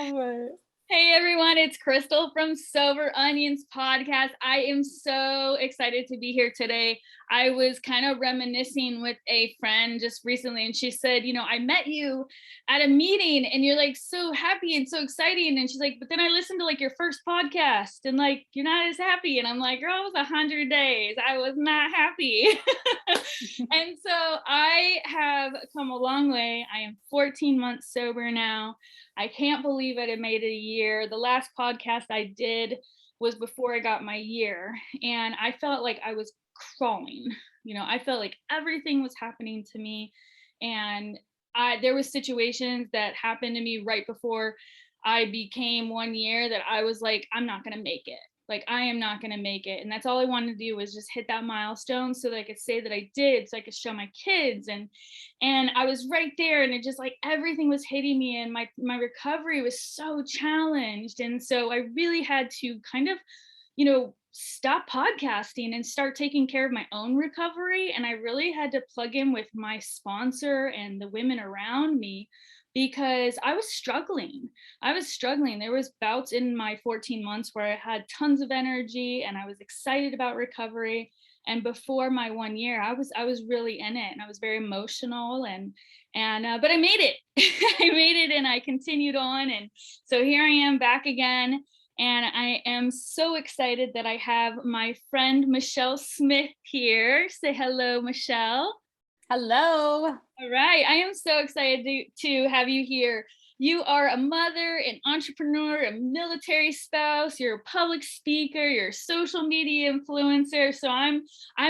love it. Hey everyone, it's Crystal from Sober Onions podcast. I am so excited to be here today. I was kind of reminiscing with a friend just recently, and she said, I met you at a meeting and you're like so happy and so exciting. And she's like, but then I listened to like your first podcast and like, you're not as happy. And I'm like, girl, it was 100 days. I was not happy. And so I have come a long way. I am 14 months sober now. I can't believe it. It made it a year. The last podcast I did was before I got my year, and I felt like I was crawling. I felt like everything was happening to me, and there was situations that happened to me right before I became 1 year that I was like, I'm not gonna make it. Like, I am not going to make it. And that's all I wanted to do was just hit that milestone so that I could say that I did, so I could show my kids. And I was right there, and it just like everything was hitting me, and my recovery was so challenged. And so I really had to kind of, stop podcasting and start taking care of my own recovery. And I really had to plug in with my sponsor and the women around me because I was struggling. There was bouts in my 14 months where I had tons of energy and I was excited about recovery. And before my 1 year, I was really in it, and I was very emotional, but I made it. I made it, and I continued on. And so here I am back again. And I am so excited that I have my friend Michelle Smith here. Say hello, Michelle. Hello. All right. I am so excited to have you here. You are a mother, an entrepreneur, a military spouse, you're a public speaker, you're a social media influencer. So I'm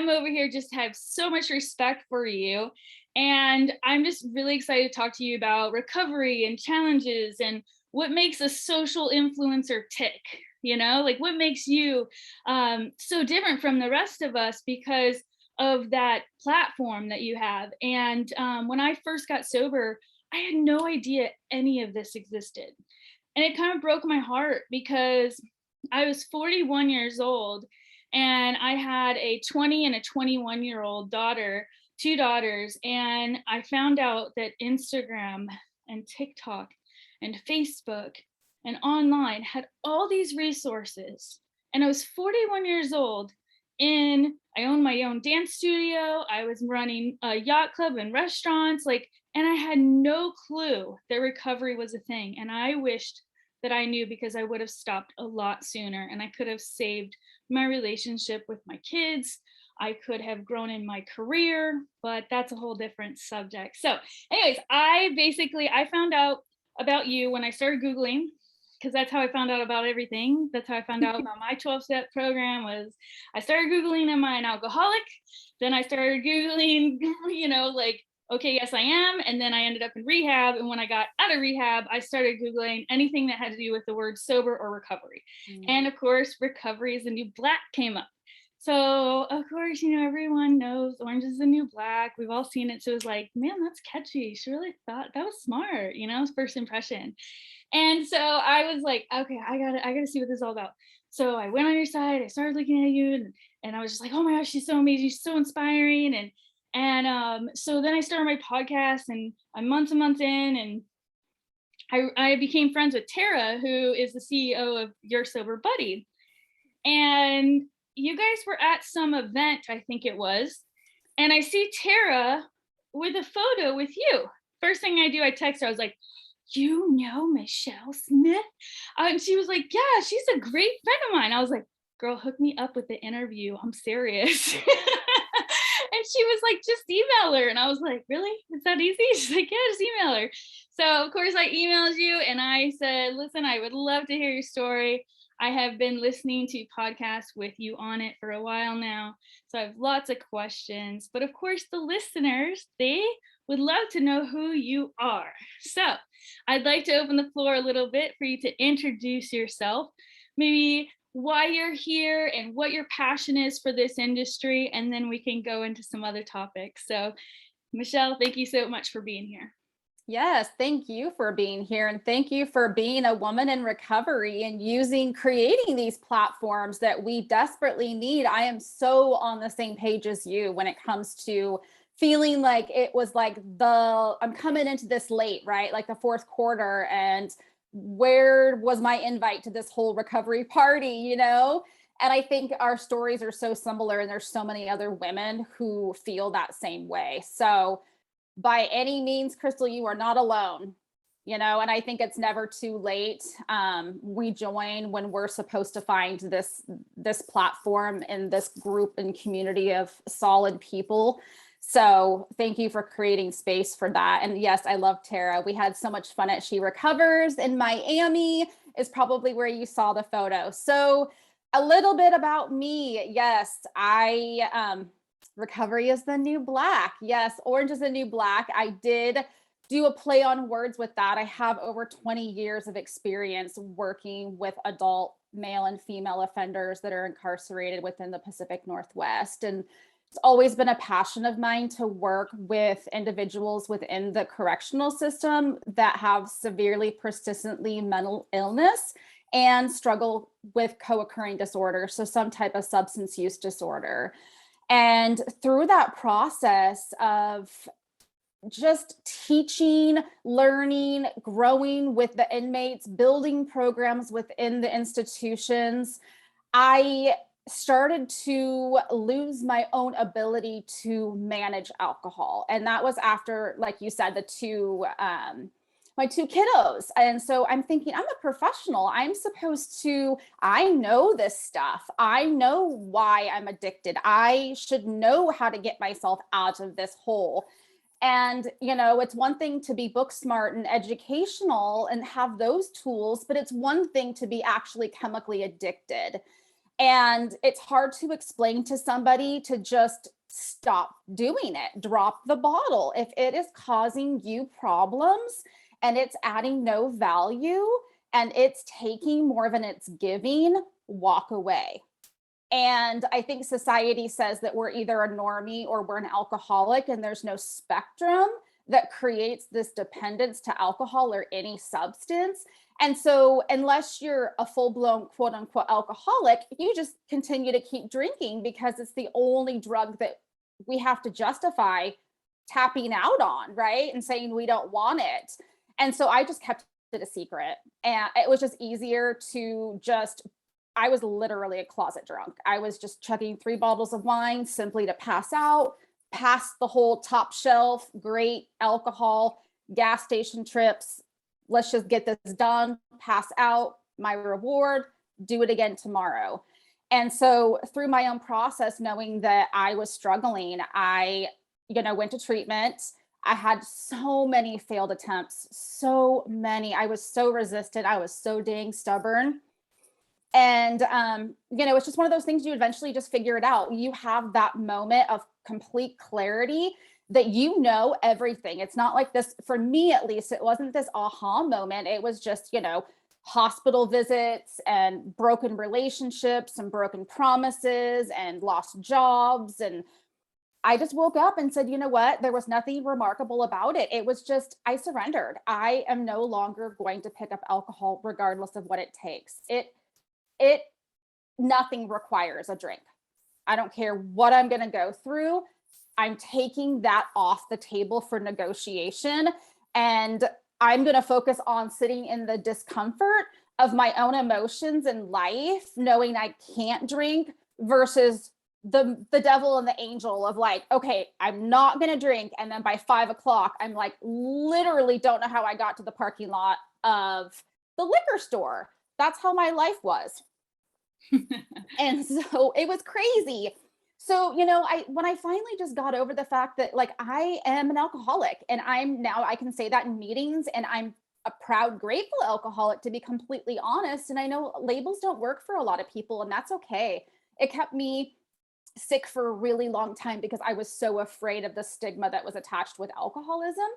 over here just to have so much respect for you. And I'm just really excited to talk to you about recovery and challenges and what makes a social influencer tick, like what makes you so different from the rest of us because of that platform that you have. And when I first got sober, I had no idea any of this existed. And it kind of broke my heart because I was 41 years old and I had a 20 and a 21-year-old daughter, two daughters. And I found out that Instagram and TikTok and Facebook and online had all these resources. And I was 41 years old. I owned my own dance studio. I was running a yacht club and restaurants, and I had no clue that recovery was a thing. And I wished that I knew, because I would have stopped a lot sooner, and I could have saved my relationship with my kids. I could have grown in my career, but that's a whole different subject. So anyways, I found out about you when I started Googling, because that's how I found out about everything. That's how I found out about my 12-step program. Was I started Googling, am I an alcoholic? Then I started Googling, okay, yes, I am. And then I ended up in rehab. And when I got out of rehab, I started Googling anything that had to do with the word sober or recovery. And of course, recovery is the new black came up. So of course, everyone knows Orange is the New Black. We've all seen it. So it was like, man, that's catchy. She really thought that was smart, first impression. And so I was like, okay, I gotta see what this is all about. So I went on your site, I started looking at you, and I was just like, oh my gosh, she's so amazing, she's so inspiring. And so then I started my podcast, and I'm months and months in, and I became friends with Tara, who is the CEO of Your Sober Buddy. And you guys were at some event, I think it was, and I see Tara with a photo with you. First thing I do, I text her, I was like, Michelle Smith? And she was like, yeah, she's a great friend of mine. I was like, girl, hook me up with the interview. I'm serious. And she was like, just email her. And I was like, really? Is that easy? She's like, yeah, just email her. So of course I emailed you and I said, listen, I would love to hear your story. I have been listening to podcasts with you on it for a while now. So I have lots of questions, but of course the listeners, they would love to know who you are. So I'd like to open the floor a little bit for you to introduce yourself, maybe why you're here and what your passion is for this industry, and then we can go into some other topics. So Michelle, thank you so much for being here. Yes, thank you for being here. And thank you for being a woman in recovery and creating these platforms that we desperately need. I am so on the same page as you when it comes to feeling like it was like I'm coming into this late, right? Like the fourth quarter, and where was my invite to this whole recovery party, you know? And I think our stories are so similar, and there's so many other women who feel that same way. So by any means, Crystal, you are not alone, you know, and I think it's never too late. We join when we're supposed to find this platform and this group and community of solid people. So thank you for creating space for that. And yes, I love Tara. We had so much fun at She Recovers in Miami, is probably where you saw the photo. So a little bit about me. Yes, recovery is the new black. Yes, orange is the new black. I did do a play on words with that. I have over 20 years of experience working with adult male and female offenders that are incarcerated within the Pacific Northwest. And it's always been a passion of mine to work with individuals within the correctional system that have severely persistently mental illness and struggle with co-occurring disorder, so some type of substance use disorder. And through that process of just teaching, learning, growing with the inmates, building programs within the institutions, I started to lose my own ability to manage alcohol. And that was after, like you said, my two kiddos. And so I'm thinking, I'm a professional. I know this stuff. I know why I'm addicted. I should know how to get myself out of this hole. And, you know, it's one thing to be book smart and educational and have those tools, but it's one thing to be actually chemically addicted. And it's hard to explain to somebody to just stop doing it, drop the bottle. If it is causing you problems and it's adding no value and it's taking more than it's giving, walk away. And I think society says that we're either a normie or we're an alcoholic, and there's no spectrum that creates this dependence to alcohol or any substance. And so unless you're a full-blown quote unquote alcoholic, you just continue to keep drinking because it's the only drug that we have to justify tapping out on, right? And saying we don't want it. And so I just kept it a secret. And it was just easier to I was literally a closet drunk. I was just chugging 3 bottles of wine simply to pass out, past the whole top shelf, great alcohol, gas station trips. Let's just get this done, pass out, my reward, do it again tomorrow. And so through my own process, knowing that I was struggling, I, went to treatment. I had so many failed attempts, so many. I was so resistant. I was so dang stubborn. And, it's just one of those things you eventually just figure it out. You have that moment of complete clarity that everything. It's not like this, for me at least, it wasn't this aha moment. It was just, hospital visits and broken relationships and broken promises and lost jobs. And I just woke up and said, you know what? There was nothing remarkable about it. It was just, I surrendered. I am no longer going to pick up alcohol regardless of what it takes. Nothing requires a drink. I don't care what I'm going to go through. I'm taking that off the table for negotiation. And I'm going to focus on sitting in the discomfort of my own emotions in life, knowing I can't drink, versus the devil and the angel of like, okay, I'm not going to drink. And then by 5 o'clock, I'm like, literally don't know how I got to the parking lot of the liquor store. That's how my life was. And so it was crazy. So, when I finally just got over the fact that like I am an alcoholic, and I can say that in meetings, and I'm a proud, grateful alcoholic, to be completely honest. And I know labels don't work for a lot of people, and that's okay. It kept me sick for a really long time because I was so afraid of the stigma that was attached with alcoholism.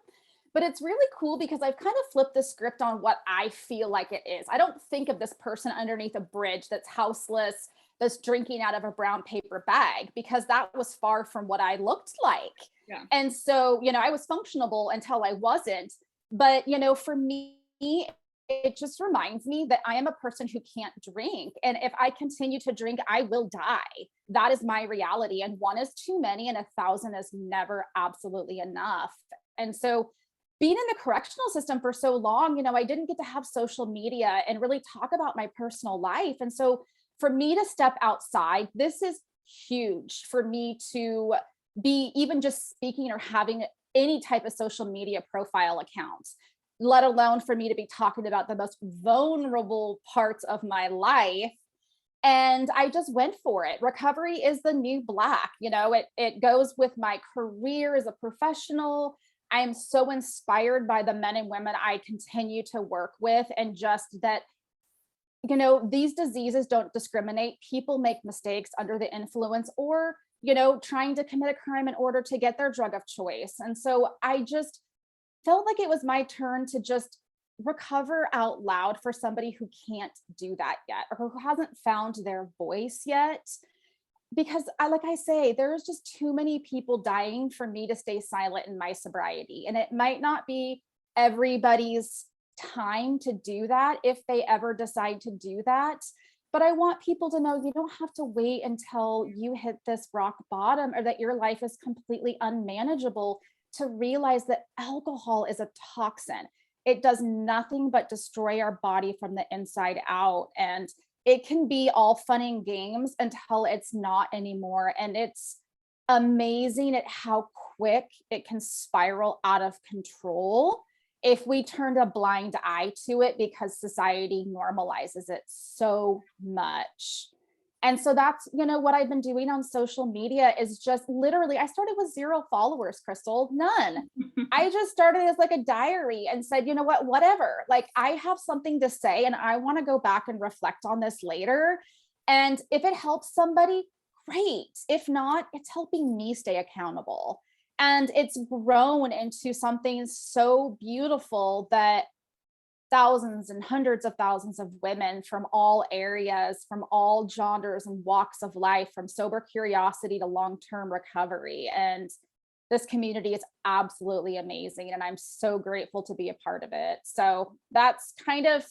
But it's really cool because I've kind of flipped the script on what I feel like it is. I don't think of this person underneath a bridge that's houseless, that's drinking out of a brown paper bag, because that was far from what I looked like. Yeah. And so, I was functionable until I wasn't. But, for me, it just reminds me that I am a person who can't drink. And if I continue to drink, I will die. That is my reality. And 1 is too many, and 1,000 is never absolutely enough. And so being in the correctional system for so long, I didn't get to have social media and really talk about my personal life. And so for me to step outside, this is huge for me to be even just speaking or having any type of social media profile account, let alone for me to be talking about the most vulnerable parts of my life. And I just went for it. Recovery is the new black. It goes with my career as a professional. I am so inspired by the men and women I continue to work with, and just that, these diseases don't discriminate. People make mistakes under the influence, or, trying to commit a crime in order to get their drug of choice. And so I just felt like it was my turn to just recover out loud for somebody who can't do that yet, or who hasn't found their voice yet. Because like I say, there's just too many people dying for me to stay silent in my sobriety. And it might not be everybody's time to do that if they ever decide to do that. But I want people to know you don't have to wait until you hit this rock bottom, or that your life is completely unmanageable, to realize that alcohol is a toxin. It does nothing but destroy our body from the inside out. And it can be all fun and games until it's not anymore. And it's amazing at how quick it can spiral out of control if we turned a blind eye to it, because society normalizes it so much. And so that's, what I've been doing on social media is just literally, I started with 0 followers, Crystal, none. I just started as like a diary and said, you know what, whatever, like I have something to say and I want to go back and reflect on this later. And if it helps somebody, great. If not, it's helping me stay accountable. And it's grown into something so beautiful that thousands and hundreds of thousands of women from all areas, from all genres and walks of life, from sober curiosity to long-term recovery. And this community is absolutely amazing. And I'm so grateful to be a part of it. So that's kind of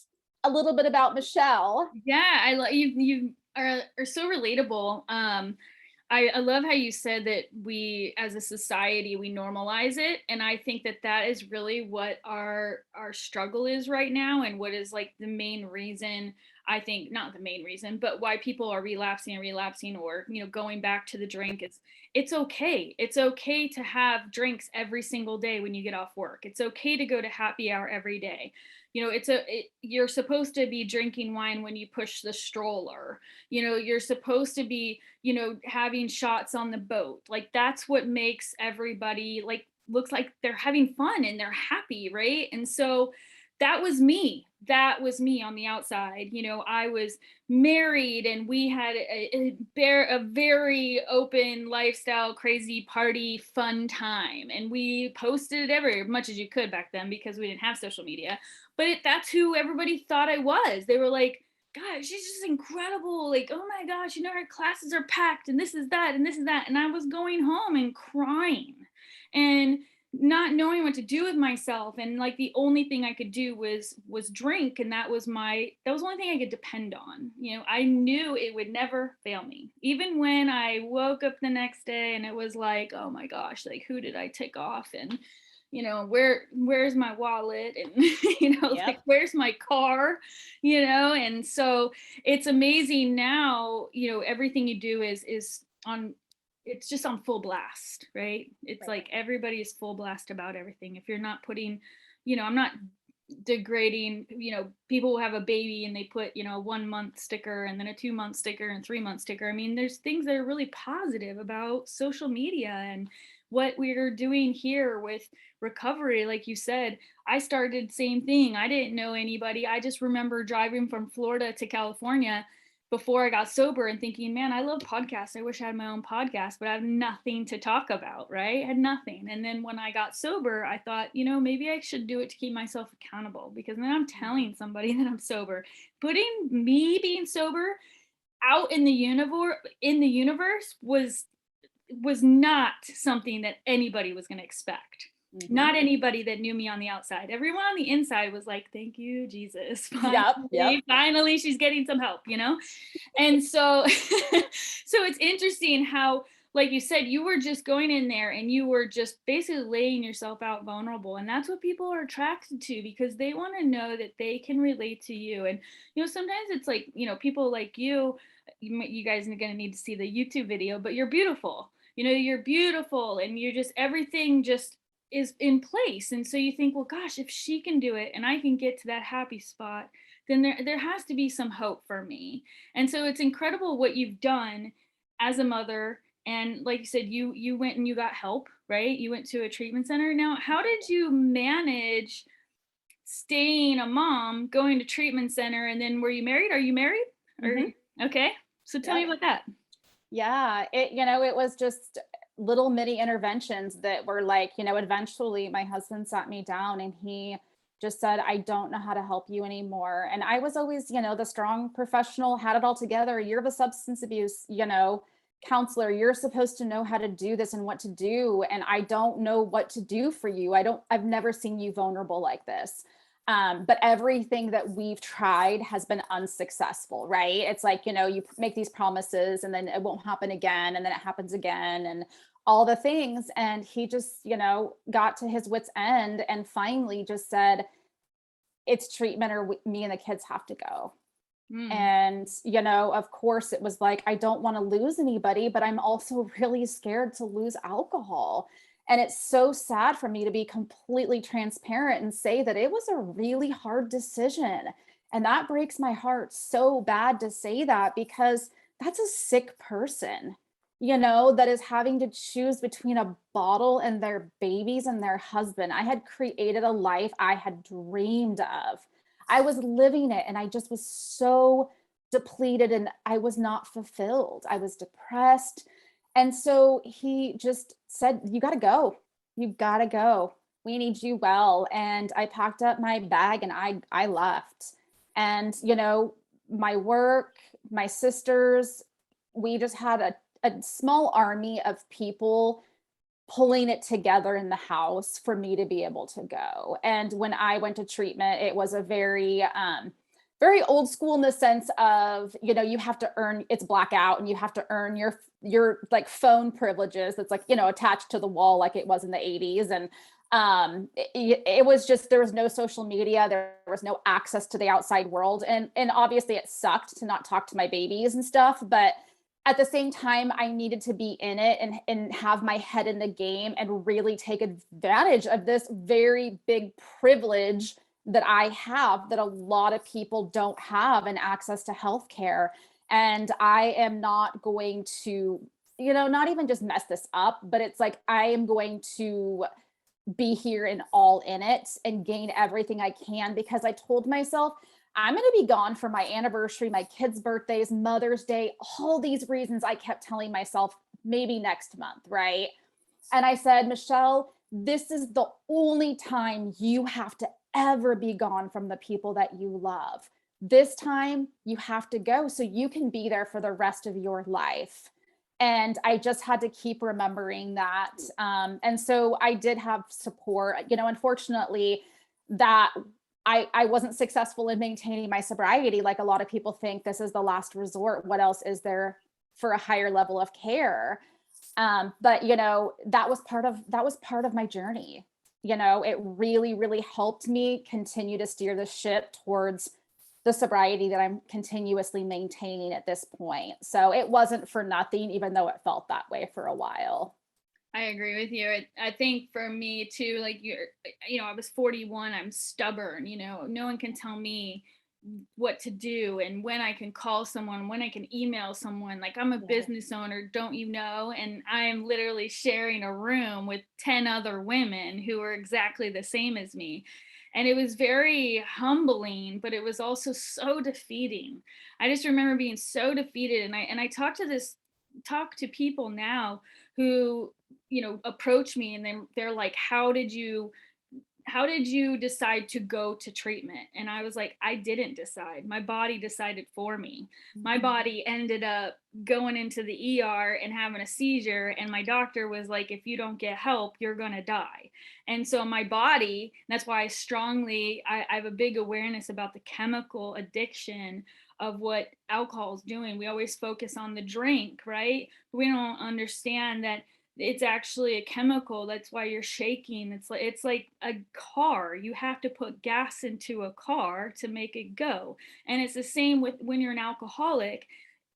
a little bit about Michelle. Yeah, I love you. You are so relatable. I love how you said that we, as a society, we normalize it. And I think that that is really what our struggle is right now, and what is like the main reason, I think, not the main reason, but why people are relapsing, or, going back to the drink. It's okay. It's okay to have drinks every single day when you get off work. It's okay to go to happy hour every day. You're supposed to be drinking wine when you push the stroller. You're supposed to be, having shots on the boat. Like, that's what makes everybody looks like they're having fun and they're happy, right? And so that was me on the outside. I was married and we had a very open lifestyle, crazy party, fun time. And we posted it as much as you could back then, because we didn't have social media. But that's who everybody thought I was. They were like, God, she's just incredible. Like, oh my gosh, her classes are packed and this is that and this is that. And I was going home and crying and not knowing what to do with myself. And like the only thing I could do was drink. And that was the only thing I could depend on. I knew it would never fail me. Even when I woke up the next day and it was like, oh my gosh, like who did I tick off? And where's my wallet? And Yep. like, where's my car? And so it's amazing now, everything you do is on, it's just on full blast, right? It's Right. like everybody is full blast about everything. If you're not putting, I'm not degrading, people who have a baby and they put, 1 month sticker and then a 2 month sticker and 3 month sticker. I mean, there's things that are really positive about social media and what we're doing here with recovery. Like you said, I started same thing. I didn't know anybody. I just remember driving from Florida to California before I got sober and thinking, man, I love podcasts. I wish I had my own podcast, but I have nothing to talk about, right? I had nothing. And then when I got sober, I thought, maybe I should do it to keep myself accountable, because then I'm telling somebody that I'm sober. Putting me being sober out in the universe was not something that anybody was going to expect. Mm-hmm. Not anybody that knew me on the outside. Everyone on the inside was like, thank you, Jesus. Finally, she's getting some help, And so, so it's interesting how like you said, you were just going in there and you were just basically laying yourself out vulnerable. And that's what people are attracted to, because they want to know that they can relate to you. And, sometimes it's like, people like you guys are going to need to see the YouTube video, but you're beautiful. You're beautiful, and you're just, everything just is in place. And so you think, well, gosh, if she can do it and I can get to that happy spot, then there has to be some hope for me. And so it's incredible what you've done as a mother. And like you said, you went and you got help, right? You went to a treatment center. Now, how did you manage staying a mom, going to treatment center, and then were you married? Are you married? Or okay. So tell me Yep. about that. Yeah, it was just little mini interventions that were like, eventually my husband sat me down and he just said, I don't know how to help you anymore. And I was always, the strong professional, had it all together. You're the substance abuse, counselor. You're supposed to know how to do this and what to do. And I don't know what to do for you. I've never seen you vulnerable like this. But everything that we've tried has been unsuccessful, right? It's like, you make these promises and then it won't happen again. And then it happens again and all the things. And he just, got to his wit's end and finally just said, it's treatment or me and the kids have to go. Mm. And, of course, it was like, I don't want to lose anybody, but I'm also really scared to lose alcohol. And it's so sad for me to be completely transparent and say that it was a really hard decision. And that breaks my heart so bad to say that, because that's a sick person, that is having to choose between a bottle and their babies and their husband. I had created a life I had dreamed of. I was living it and I just was so depleted and I was not fulfilled. I was depressed. And so he just said, you got to go. You got to go. We need you well. And I packed up my bag and I left. And, my work, my sisters, we just had a small army of people pulling it together in the house for me to be able to go. And when I went to treatment, it was a very old school in the sense of, you have to earn, it's blackout and you have to earn your like phone privileges that's like, attached to the wall like it was in the 80s. And it was just, there was no social media, there was no access to the outside world. And obviously it sucked to not talk to my babies and stuff, but at the same time, I needed to be in it and have my head in the game and really take advantage of this very big privilege that I have that a lot of people don't have, and access to healthcare. And I am not going to, not even just mess this up, but it's like I am going to be here and all in it and gain everything I can, because I told myself I'm going to be gone for my anniversary, my kids' birthdays, Mother's Day, all these reasons I kept telling myself maybe next month, right? And I said, Michelle, this is the only time you have to ever be gone from the people that you love. This time you have to go so you can be there for the rest of your life. And I just had to keep remembering that. And so I did have support, unfortunately, that I wasn't successful in maintaining my sobriety. Like a lot of people think this is the last resort. What else is there for a higher level of care? But that was part of my journey. It really, really helped me continue to steer the ship towards the sobriety that I'm continuously maintaining at this point. So it wasn't for nothing, even though it felt that way for a while. I agree with you. I think for me too, like I was 41. I'm stubborn. No one can tell me what to do and when I can call someone, when I can email someone. Like, I'm a business owner, don't you know? And I am literally sharing a room with 10 other women who are exactly the same as me. And it was very humbling, but it was also so defeating. I just remember being so defeated. And I talk to people now who approach me and then they're like, how did you decide to go to treatment? And I was like, I didn't decide. My body decided for me. My body ended up going into the ER and having a seizure. And my doctor was like, if you don't get help, you're going to die. And so my body, that's why I have a big awareness about the chemical addiction of what alcohol is doing. We always focus on the drink, right? We don't understand that it's actually a chemical. That's why you're shaking. It's like a car. You have to put gas into a car to make it go. And it's the same with when you're an alcoholic.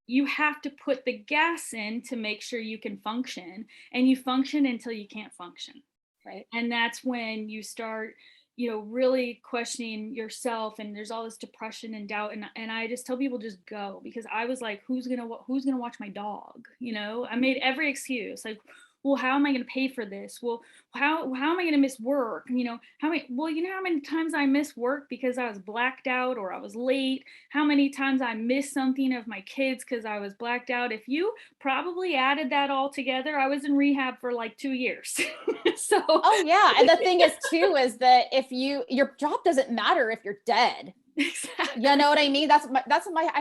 You have to put the gas in to make sure you can function, and you function until you can't function. Right. And that's when you start, really questioning yourself, and there's all this depression and doubt. And I just tell people, just go, because I was like, who's gonna watch my dog? I made every excuse, like, well, how am I going to pay for this? Well, how am I going to miss work? How many times I miss work because I was blacked out or I was late? How many times I missed something of my kids because I was blacked out? If you probably added that all together, I was in rehab for like 2 years. So Oh yeah. And the thing is too, is that if your job doesn't matter if you're dead. exactly. You know what I mean? I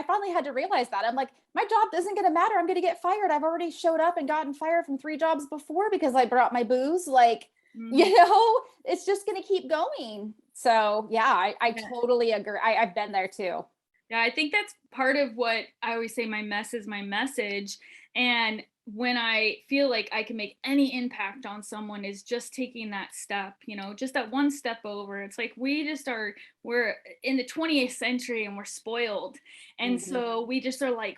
finally had to realize that. I'm like, my job isn't going to matter. I'm going to get fired. I've already showed up and gotten fired from 3 jobs before because I brought my booze. Like, it's just going to keep going. So yeah, I totally agree. I've been there too. Yeah, I think that's part of what I always say, my mess is my message. And when I feel like I can make any impact on someone is just taking that step, just that one step over. It's like we're in the 20th century and we're spoiled. And so we just are like,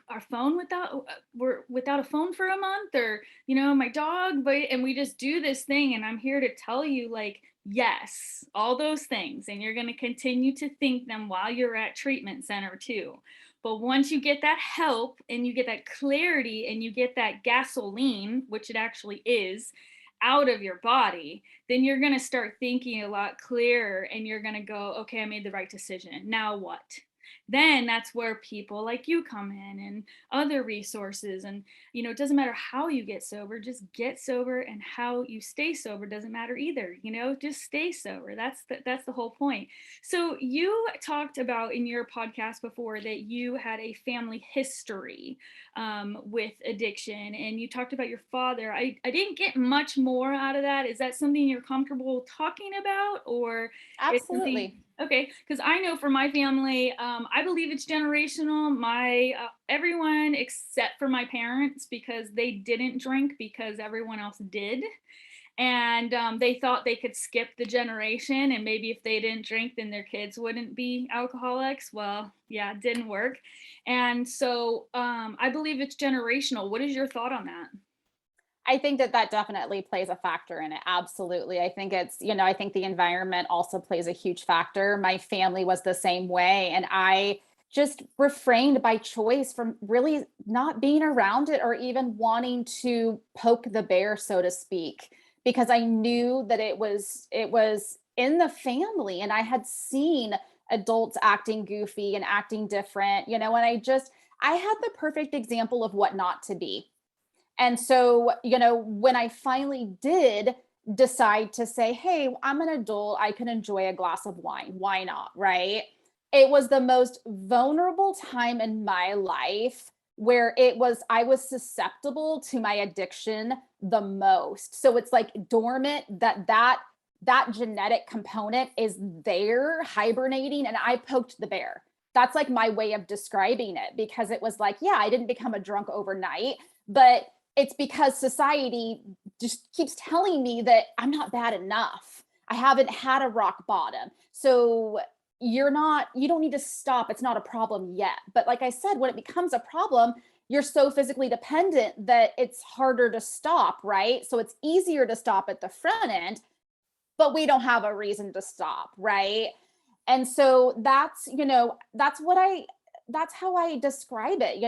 we're without a phone for a month, or, my dog, and we just do this thing. And I'm here to tell you, like, yes, all those things. And you're going to continue to think them while you're at treatment center too. But once you get that help and you get that clarity and you get that gasoline, which it actually is, out of your body, then you're going to start thinking a lot clearer, and you're going to go, okay, I made the right decision. Now what? Then that's where people like you come in, and other resources. And, it doesn't matter how you get sober, just get sober, and how you stay sober doesn't matter either. Just stay sober. That's the whole point. So you talked about in your podcast before that you had a family history with addiction, and you talked about your father. I didn't get much more out of that. Is that something you're comfortable talking about, or Absolutely. Okay, because I know for my family, I believe it's generational. My everyone except for my parents, because they didn't drink because everyone else did, and they thought they could skip the generation, and maybe if they didn't drink, then their kids wouldn't be alcoholics. Well, yeah, it didn't work, and so I believe it's generational. What is your thought on that? I think that definitely plays a factor in it. Absolutely. I think I think the environment also plays a huge factor. My family was the same way. And I just refrained by choice from really not being around it or even wanting to poke the bear, so to speak, because I knew that it was in the family, and I had seen adults acting goofy and acting different, and I had the perfect example of what not to be. And so, when I finally did decide to say, hey, I'm an adult, I can enjoy a glass of wine. Why not? Right. It was the most vulnerable time in my life where I was susceptible to my addiction the most. So it's like dormant, that genetic component is there hibernating, and I poked the bear. That's like my way of describing it, because it was like, yeah, I didn't become a drunk overnight, but it's because society just keeps telling me that I'm not bad enough. I haven't had a rock bottom. So you don't need to stop. It's not a problem yet. But like I said, when it becomes a problem, you're so physically dependent that it's harder to stop, right? So it's easier to stop at the front end, but we don't have a reason to stop, right? And so that's how I describe it.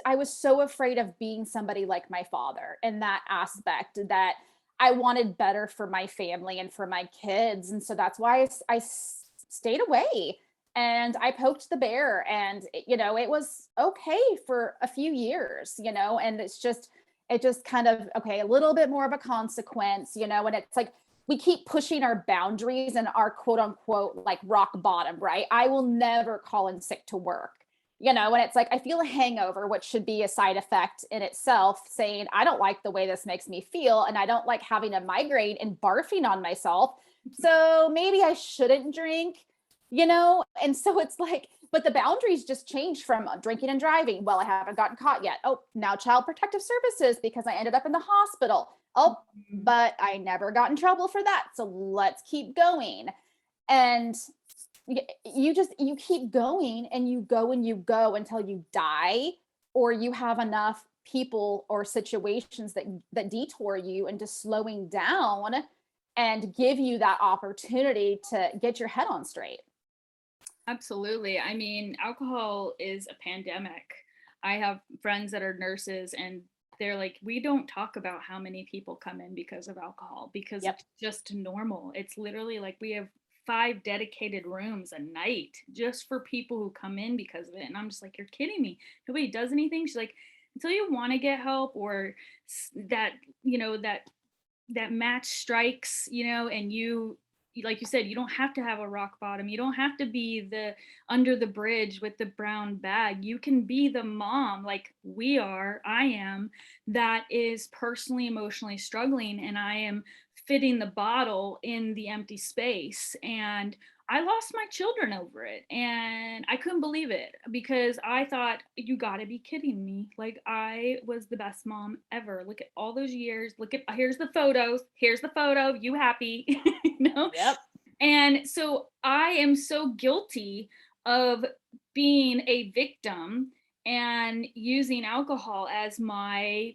I was so afraid of being somebody like my father in that aspect, that I wanted better for my family and for my kids. And so that's why I stayed away, and I poked the bear, and it was okay for a few years, and it just kind of, okay, a little bit more of a consequence, and it's like, we keep pushing our boundaries and our quote unquote like rock bottom, right? I will never call in sick to work, and it's like, I feel a hangover, which should be a side effect in itself, saying, I don't like the way this makes me feel, and I don't like having a migraine and barfing on myself. So maybe I shouldn't drink. and so it's like, but the boundaries just changed from drinking and driving. Well, I haven't gotten caught yet. Oh, now child protective services because I ended up in the hospital. Oh, Mhm. but I never got in trouble for that. So let's keep going. And you keep going and you go until you die, or you have enough people or situations that detour you into slowing down and give you that opportunity to get your head on straight. Absolutely. I mean, alcohol is a pandemic. I have friends that are nurses and they're like, we don't talk about how many people come in because of alcohol because Yep. it's just normal. It's literally like we have 5 dedicated rooms a night just for people who come in because of it. And I'm just like, you're kidding me. Nobody does anything. She's like, until you want to get help or that, that match strikes, and like you said, you don't have to have a rock bottom. You don't have to be the under the bridge with the brown bag. You can be the mom like I am, that is personally emotionally struggling, and I am fitting the bottle in the empty space. And I lost my children over it and I couldn't believe it because I thought, you gotta be kidding me. Like, I was the best mom ever. Look at all those years. Look at, here's the photos. Here's the photo. You happy? you know? Yep. And so I am so guilty of being a victim and using alcohol as my,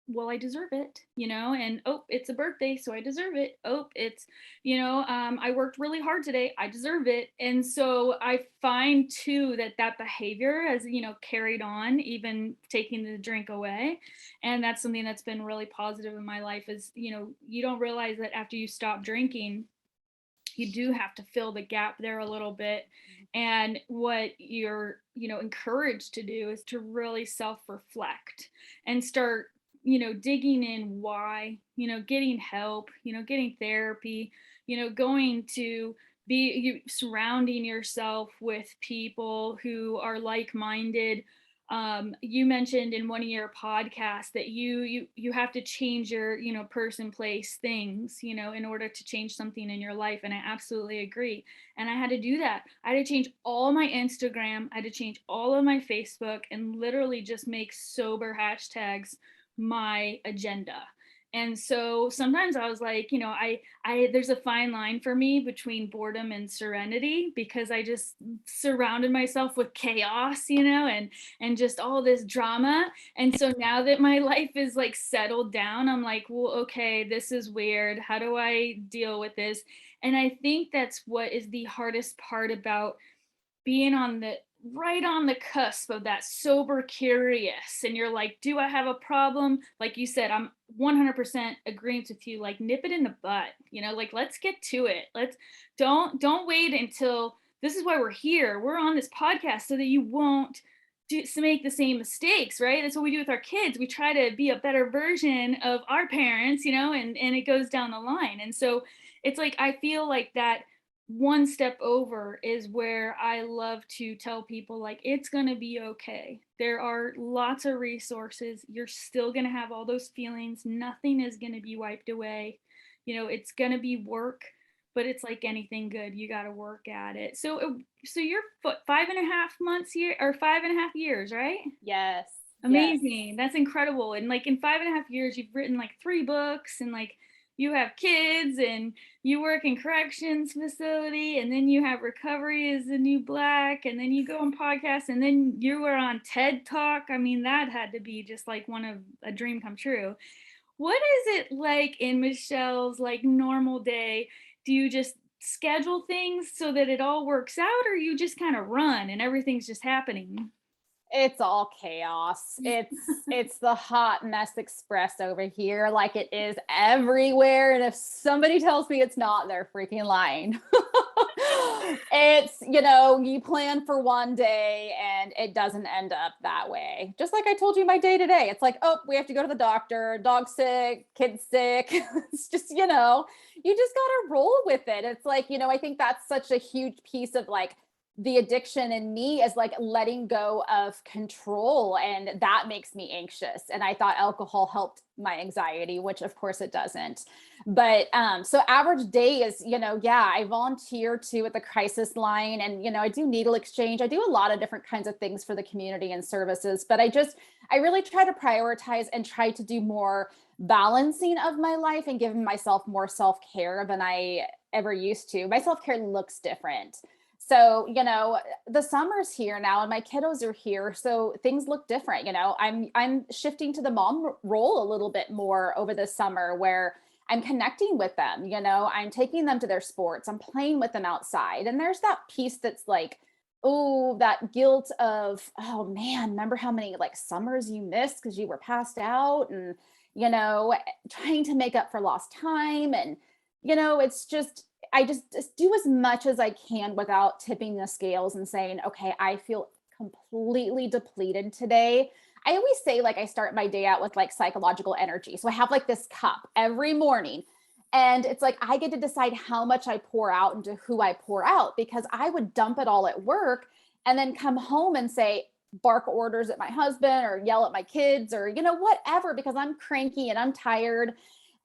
well, I deserve it, and oh, it's a birthday, so I deserve it. Oh, it's, I worked really hard today. I deserve it. And so I find too that behavior has, carried on, even taking the drink away. And that's something that's been really positive in my life is, you don't realize that after you stop drinking, you do have to fill the gap there a little bit. And what you're, encouraged to do is to really self-reflect and start, digging in why, getting help, getting therapy, going to be you surrounding yourself with people who are like-minded. You mentioned in one of your podcasts that you have to change your, person, place, things, in order to change something in your life. And I absolutely agree. And I had to do that. I had to change all my Instagram. I had to change all of my Facebook and literally just make sober hashtags my agenda. And so sometimes I was like, I there's a fine line for me between boredom and serenity because I just surrounded myself with chaos, and just all this drama. And so now that my life is like settled down, I'm like, well, okay, this is weird. How do I deal with this? And I think that's what is the hardest part about being right on the cusp of that sober curious, and you're like, do I have a problem? Like you said, I'm 100% agreeing with you. Like, nip it in the butt, like, let's get to it. Let's don't wait until, this is why we're here. We're on this podcast so that you won't make the same mistakes, right? That's what we do with our kids. We try to be a better version of our parents, and it goes down the line. And so it's like, I feel like that one step over is where I love to tell people, like, it's going to be okay. There are lots of resources. You're still going to have all those feelings. Nothing is going to be wiped away. It's going to be work, but it's like anything good. You got to work at it. So you're 5.5 months here, or 5.5 years, right? Yes. Yes. Amazing. That's incredible. And like in 5.5 years, you've written like 3 books, and like you have kids, and you work in corrections facility, and then you have Recovery as the New Black, and then you go on podcasts, and then you were on TED Talk. I mean, that had to be just like one of a dream come true. What is it like in Michelle's like normal day? Do you just schedule things so that it all works out, or you just kind of run and everything's just happening? It's all chaos. It's the hot mess express over here, like it is everywhere. And if somebody tells me it's not, they're freaking lying. It's, you plan for one day and it doesn't end up that way. Just like I told you my day today. It's like, oh, we have to go to the doctor, dog's sick, kid's sick. It's just, you just gotta roll with it. It's like, I think that's such a huge piece of like the addiction in me is like letting go of control, and that makes me anxious. And I thought alcohol helped my anxiety, which of course it doesn't. But so average day is, yeah, I volunteer too at the crisis line, and I do needle exchange. I do a lot of different kinds of things for the community and services, but I really try to prioritize and try to do more balancing of my life and giving myself more self-care than I ever used to. My self-care looks different. So, the summer's here now and my kiddos are here, so things look different. I'm shifting to the mom role a little bit more over the summer, where I'm connecting with them, I'm taking them to their sports, I'm playing with them outside. And there's that piece that's like, oh, that guilt of, oh man, remember how many like summers you missed because you were passed out, and trying to make up for lost time. And it's just, I just do as much as I can without tipping the scales and saying, okay, I feel completely depleted today. I always say, like, I start my day out with like psychological energy. So I have like this cup every morning. And it's like I get to decide how much I pour out and to who I pour out, because I would dump it all at work and then come home and say, bark orders at my husband or yell at my kids or, whatever, because I'm cranky and I'm tired.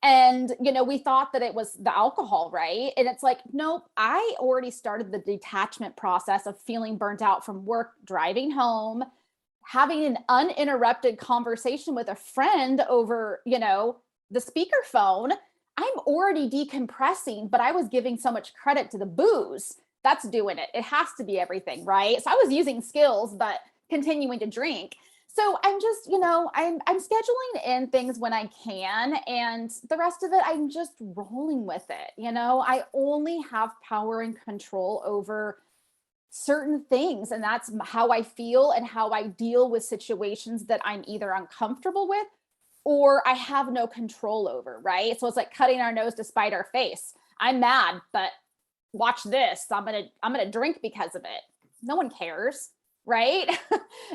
And, we thought that it was the alcohol, right? And it's like, nope, I already started the detachment process of feeling burnt out from work, driving home, having an uninterrupted conversation with a friend over, the speakerphone. I'm already decompressing, but I was giving so much credit to the booze. That's doing it. It has to be everything, right? So I was using skills, but continuing to drink. So I'm just, I'm scheduling in things when I can, and the rest of it, I'm just rolling with it. I only have power and control over certain things, and that's how I feel and how I deal with situations that I'm either uncomfortable with or I have no control over, right? So it's like cutting our nose to spite our face. I'm mad, but watch this. I'm going to drink because of it. No one cares, right?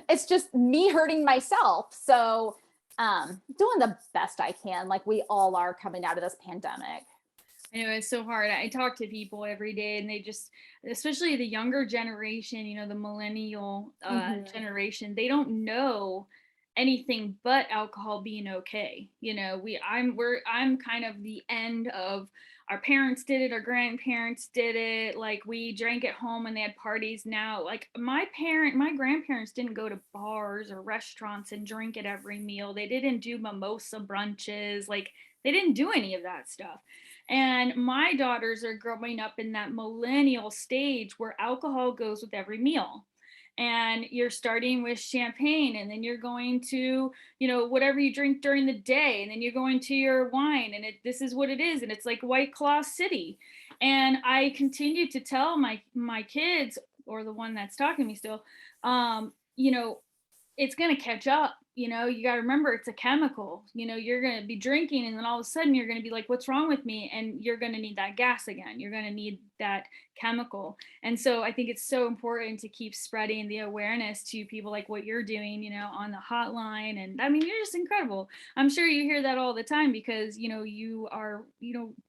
It's just me hurting myself. So doing the best I can, like we all are coming out of this pandemic. I know it's so hard. I talk to people every day and they just, especially the younger generation, the millennial Mhm. generation, they don't know anything but alcohol being okay. I'm kind of the end of our parents did it, our grandparents did it. Like we drank at home and they had parties. Now, like my grandparents didn't go to bars or restaurants and drink at every meal. They didn't do mimosa brunches. Like they didn't do any of that stuff. And my daughters are growing up in that millennial stage where alcohol goes with every meal. And you're starting with champagne, and then you're going to, whatever you drink during the day, and then you're going to your wine, and this is what it is, and it's like White Claw City. And I continue to tell my kids, or the one that's talking to me still, um, you know, it's going to catch up. You got to remember it's a chemical. You're going to be drinking and then all of a sudden you're going to be like, what's wrong with me? And you're going to need that gas again. You're going to need that chemical. And so I think it's so important to keep spreading the awareness to people like what you're doing, on the hotline. And I mean, you're just incredible. I'm sure you hear that all the time because, you are,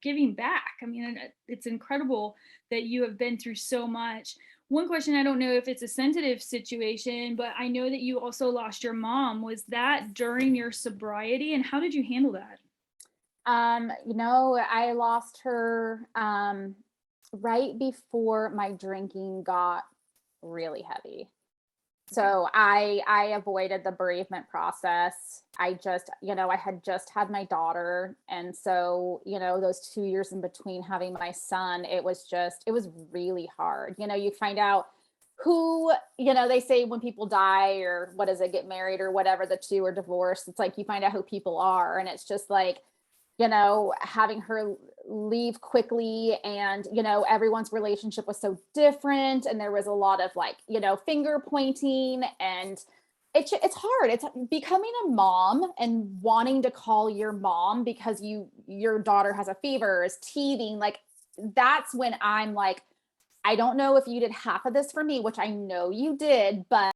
giving back. I mean, it's incredible that you have been through so much. One question, I don't know if it's a sensitive situation, but I know that you also lost your mom. Was that during your sobriety, and how did you handle that? I lost her right before my drinking got really heavy. Okay. So I avoided the bereavement process. I had just had my daughter, and so, those 2 years in between having my son, it was really hard. You find out who, they say when people die, or what is it, get married or whatever, the two are divorced. It's like you find out who people are, and it's just like, having her leave quickly, and, everyone's relationship was so different. And there was a lot of like, finger pointing, and it's hard. It's becoming a mom and wanting to call your mom because your daughter has a fever, is teething. Like that's when I'm like, I don't know if you did half of this for me, which I know you did, but